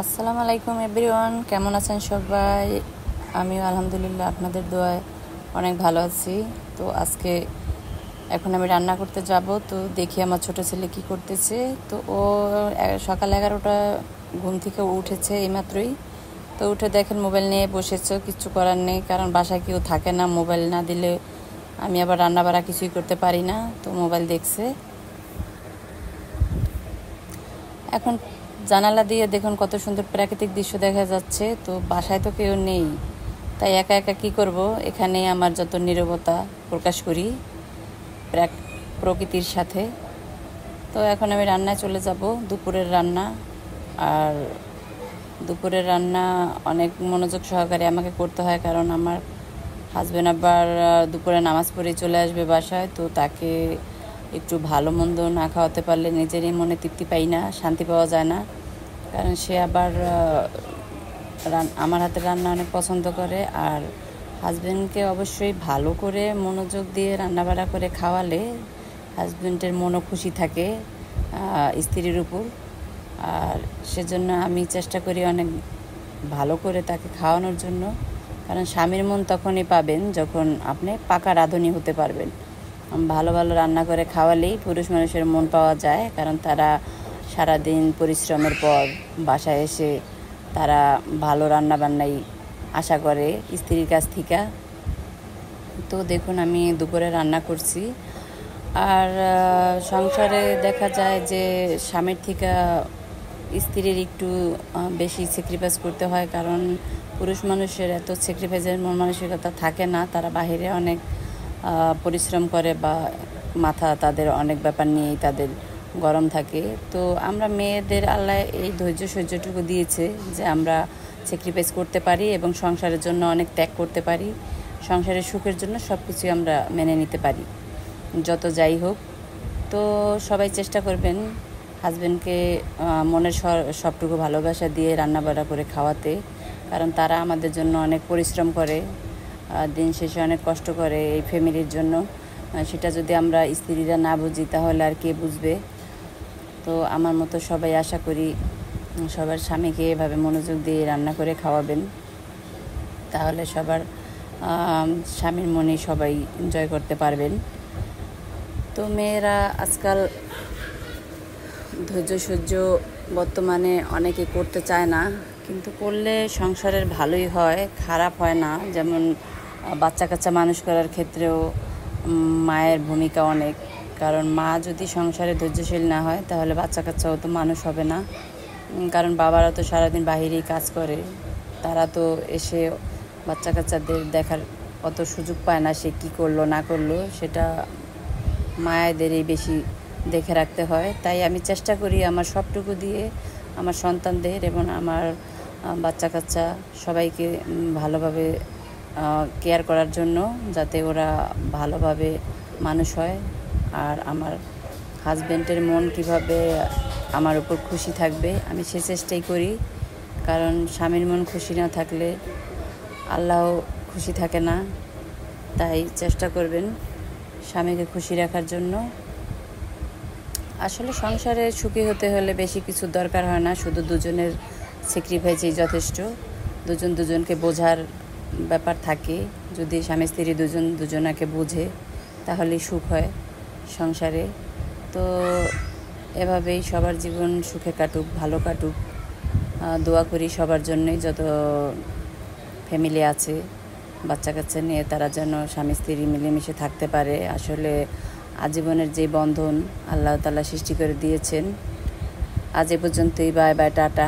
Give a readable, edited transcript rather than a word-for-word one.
আসসালামু আলাইকুম এভরিওয়ান, কেমন আছেন সবাই? আমিও আলহামদুলিল্লাহ আপনাদের দোয়ায় অনেক ভালো আছি। তো এখন আমি রান্না করতে যাব। তো দেখি আমার ছোট ছেলে কি করতেছে। তো ও সকাল 11টা ঘুম থেকে উঠেছে এইমাত্রই। তো উঠে দেখেন মোবাইল নিয়ে বসেছে, কিছু করার নেই, কারণ বাসায় কেউ থাকে না। মোবাইল না দিলে আমি আবার রান্না বাড়া কিছুই করতে পারি না। তো মোবাইল দেখছে। এখন জানালা দিয়ে দেখুন কত সুন্দর প্রাকৃতিক দৃশ্য দেখা যাচ্ছে। তো বাসায় তো কেউ নেই, তাই একা একা কী করব, এখানে আমার যত নীরবতা প্রকাশ করি প্রকৃতির সাথে। তো এখন আমি রান্নায় চলে যাব, দুপুরের রান্না। আর দুপুরের রান্না অনেক মনোযোগ সহকারে আমাকে করতে হয়, কারণ আমার হাজব্যান্ড আবার দুপুরে নামাজ পড়ে চলে আসবে বাসায়। তো তাকে একটু ভালো মন্দ না খাওয়াতে পারলে নিজেরই মনে তৃপ্তি পাই না, শান্তি পাওয়া যায় না। কারণ সে আবার আমার হাতের রান্না অনেক পছন্দ করে। আর হাজব্যান্ডকে অবশ্যই ভালো করে মনোযোগ দিয়ে রান্নাবাড়া করে খাওয়ালে হাজব্যান্ডের মনও খুশি থাকে স্ত্রীর উপর। আর সেজন্য আমি চেষ্টা করি অনেক ভালো করে তাকে খাওয়ানোর জন্য, কারণ স্বামীর মন তখনই পাবেন যখন আপনি পাকা রাঁধুনি হতে পারবেন। ভালো ভালো রান্না করে খাওয়ালেই পুরুষ মানুষের মন পাওয়া যায়, কারণ তারা সারাদিন পরিশ্রমের পর বাসায় এসে তারা ভালো রান্নাবান্নাই আশা করে স্ত্রীর কাছ থেকে। তো দেখুন আমি দুপুরে রান্না করছি। আর সংসারে দেখা যায় যে স্বামীর থেকে স্ত্রীর একটু বেশি স্যাক্রিফাইস করতে হয়, কারণ পুরুষ মানুষের এত স্যাক্রিফাইসের মন মানসিকতা থাকে না। তারা বাহিরে অনেক পরিশ্রম করে বা মাথা তাদের অনেক ব্যাপার নিয়েই তাদের গরম থাকে। তো আমরা মেয়েদের আল্লাহ এই ধৈর্য সহ্যটুকু দিয়েছে যে আমরা স্যাক্রিফাইস করতে পারি এবং সংসারের জন্য অনেক ত্যাগ করতে পারি। সংসারের সুখের জন্য সব কিছুই আমরা মেনে নিতে পারি, যত যাই হোক। তো সবাই চেষ্টা করবেন হাজব্যান্ডকে মনের সবটুকু ভালোবাসা দিয়ে রান্নাবাড়া করে খাওয়াতে, কারণ তারা আমাদের জন্য অনেক পরিশ্রম করে, দিন শেষে অনেক কষ্ট করে এই ফ্যামিলির জন্য। সেটা যদি আমরা স্ত্রীরা না বুঝি তাহলে আর কে বুঝবে? তো আমার মতো সবাই আশা করি সবার স্বামীকে এভাবে মনোযোগ দিয়ে রান্না করে খাওয়াবেন, তাহলে সবার স্বামীর মনে সবাই এনজয় করতে পারবেন। তো মেয়েরা আজকাল ধৈর্য সহ্য বর্তমানে অনেকে করতে চায় না, কিন্তু করলে সংসারের ভালোই হয়, খারাপ হয় না। যেমন বাচ্চা কাচ্চা মানুষ করার ক্ষেত্রেও মায়ের ভূমিকা অনেক, কারণ মা যদি সংসারে ধৈর্যশীল না হয় তাহলে বাচ্চা কাচ্চাও তো মানুষ হবে না। কারণ বাবারা তো সারাদিন বাহিরেই কাজ করে, তারা তো এসে বাচ্চা কাচ্চাদের দেখার অত সুযোগ পায় না, সে কী করলো না করলো সেটা মায়েদেরই বেশি দেখে রাখতে হয়। তাই আমি চেষ্টা করি আমার সবটুকু দিয়ে আমার সন্তানদের এবং আমার বাচ্চা কাচ্চা সবাইকে ভালোভাবে কেয়ার করার জন্য, যাতে ওরা ভালোভাবে মানুষ হয়। আর আমার হাজব্যান্ডের মন কিভাবে আমার উপর খুশি থাকবে আমি সে চেষ্টাই করি, কারণ স্বামীর মন খুশি না থাকলে আল্লাহ খুশি থাকে না। তাই চেষ্টা করবেন স্বামীকে খুশি রাখার জন্য। আসলে সংসারে সুখী হতে হলে বেশি কিছু দরকার হয় না, শুধু দুজনের স্যাক্রিফাইসই যথেষ্ট। দুজনকে বোঝার ব্যাপার থাকে, যদি স্বামী স্ত্রী দুজনাকে বোঝে তাহলেই সুখ হয় সংসারে। তো এভাবেই সবার জীবন সুখে কাটুক, ভালো কাটুক, দোয়া করি সবার জন্যই। যত ফ্যামিলি আছে বাচ্চা কাচ্চা নিয়ে, তারা যেন স্বামী স্ত্রী মিলেমিশে থাকতে পারে। আসলে আজীবনের যে বন্ধন আল্লাহ তাআলা সৃষ্টি করে দিয়েছেন। আজ এ পর্যন্তই, বাই বাই, টাটা।